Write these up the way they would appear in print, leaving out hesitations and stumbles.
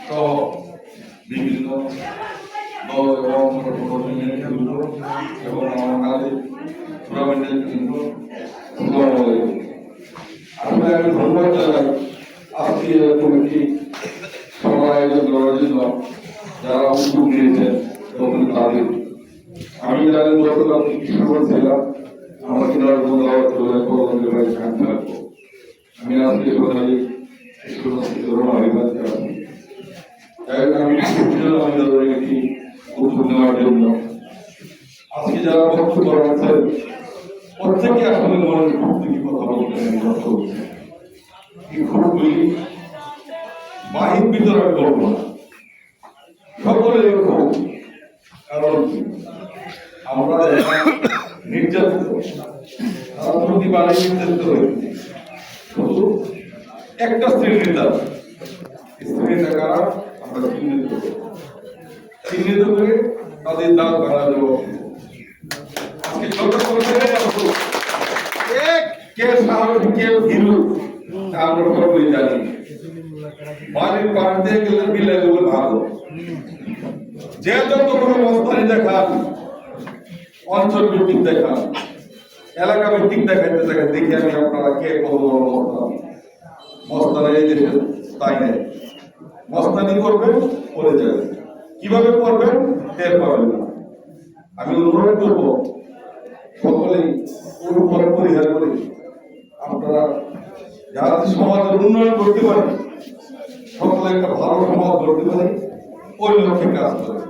সহ বিভিন্ন দল এবং এবং আমাদের টুর্নামেন্টের জন্য আসলে আমি ধন্যবাদ জানাই আজকে এরকম একটি সভা আয়োজন করার জন্য যারা উদ্যোগ নিয়েছেন তখন তাদের আমি জানি গতকাল কিশোর ছিলাম আমার কিনার দাওয়াত করে কলমের ভাই থাকবো আমি আজকে সকালে আজকে যারা বক্তব্য রাখছেন প্রত্যেকে আসলে মনের খুব থেকে কথা বলতেন এই খুবগুলি বাহির ভিতরে আমি বলবো না সকলের খুব কারণ আমরা নির্যাতিত তারা প্রতি বাড়ি নির্যাতিত হয়েছে শুধু একটা শ্রেণীর দ্বারা শ্রেণীটা কারা আমরা চিহ্নিত করে তাদের দাঁত ভাঙা দেব আজকে কে সাহস কে হিরু আমরা সকলেই জানি বাড়ির পাশ দিয়ে গেলে বিলে গুলো ভালো যে যত কোনো মস্তানি দেখান অঞ্চল ভিত্তিক দেখান এলাকা ভিত্তিক দেখাইতে থাকে দেখি আমি আপনারা কে কত বড় মস্তানি এই দেশে তাই নেই মস্তানি করবেন করে যাবে কিভাবে করবেন টের পাবেন না আমি অনুরোধ করব সকলেই অনুকরণ পরিহার করে আপনারা যারা সমাজের উন্নয়ন করতে পারেন সকলে একটা ভালো সমাজ গড়তে পারে ওই লক্ষ্যে কাজ করে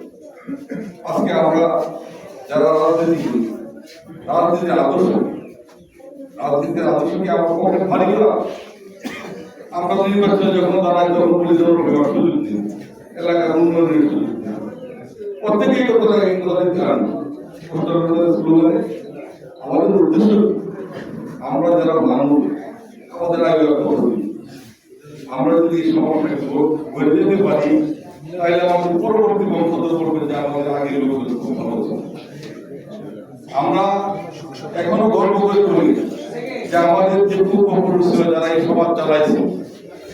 আজকে আমরা যারা রাজনীতি করি রাজনীতির আদর্শকে আমার পক্ষে ভারী করা আমরা নির্বাচনে যখন দাঁড়াই তখন পুলিশ সুযোগ দিই এলাকার উন্নয়নের সুযোগ দিই প্রত্যেকেই স্লোগানে আমাদের উদ্দেশ্য আমরা যারা মানুষ আমাদের আগে আমরা যদি এই সমস্যাকে গড়ে যেতে পারি তাহলে আমাদের পরবর্তী বংশধর করবে যে আমাদের আগের লোকগুলো খুব ভালো ছিল আমরা এখনো গর্ব করে করি যে আমাদের যে পূর্বপুরুষ ছিল যারা এই সমাজ চালাইছে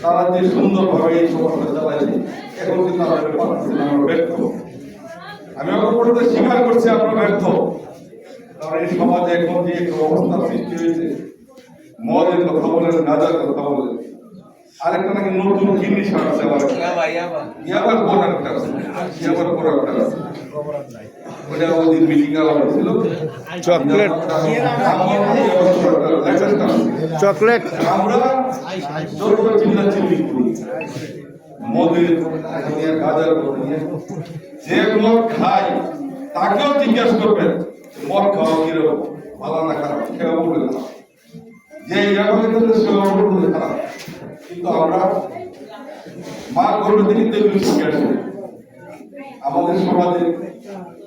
তারা যে সুন্দরভাবে এই সমাজটা চালাইছে এখন কিন্তু আমরা পারছি না আমরা ব্যর্থ আমি অপরদের স্বীকার করছি আমরা ব্যর্থ কারণ এই সমাজে এখন যে অবস্থা সৃষ্টি হয়েছে মদের কথা বলেন গাঁজার কথা বলেন আরেকটা নাকি নতুন জিনিস আসছে ইয়াবার বড় একটা আছে ইয়াবার বড় একটা আছে ওটা ওদের মিটিং এ হয়েছিল চকলেট আমরা ছোট চিন্তা চিন্তি করি মদের গাঁজার যে মদ খায় তাকেও জিজ্ঞাসা করবেন মদ খাওয়া কিরকম ভালো না খারাপ সেও বলবে না যে ইয়াবার সেও বলবে খারাপ কিন্তু আমরা মা গর্ব থেকে এগুলো শিখে আসি আমাদের সমাজে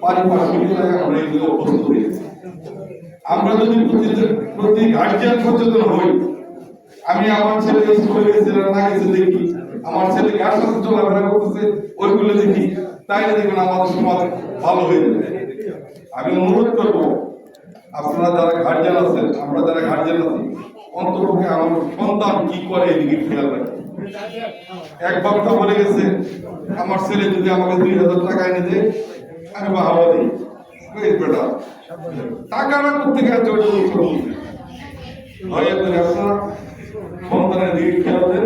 পারিপার্শ্বিক আমরা এগুলো অভ্যস্ত হয়েছি আমরা যদি প্রতি গার্জিয়ান সচেতন হই আমি আমার ছেলে স্কুলে গেছে না গেছে দেখি আমার ছেলে কার সাথে চলাফেরা করতেছে ওইগুলো দেখি তাই দেখবেন আমাদের সমাজ ভালো হয়ে যাবে আমি অনুরোধ করব আপনারা যারা গার্জিয়ান আছেন আমরা যারা গার্জিয়ান আছি অন্তপক্ষে আমার সন্তান কি করে এদিকে খেয়াল রাখে এক বাপটা বলে গেছে আমার ছেলে যদি আমাকে 2000 টাকা এনে দেয় আমি বাহাবা দিই বেটা টাকাটা করতে গেছে ওইটা দয়া করে আপনারা সন্তানের দিকে খেয়াল দেন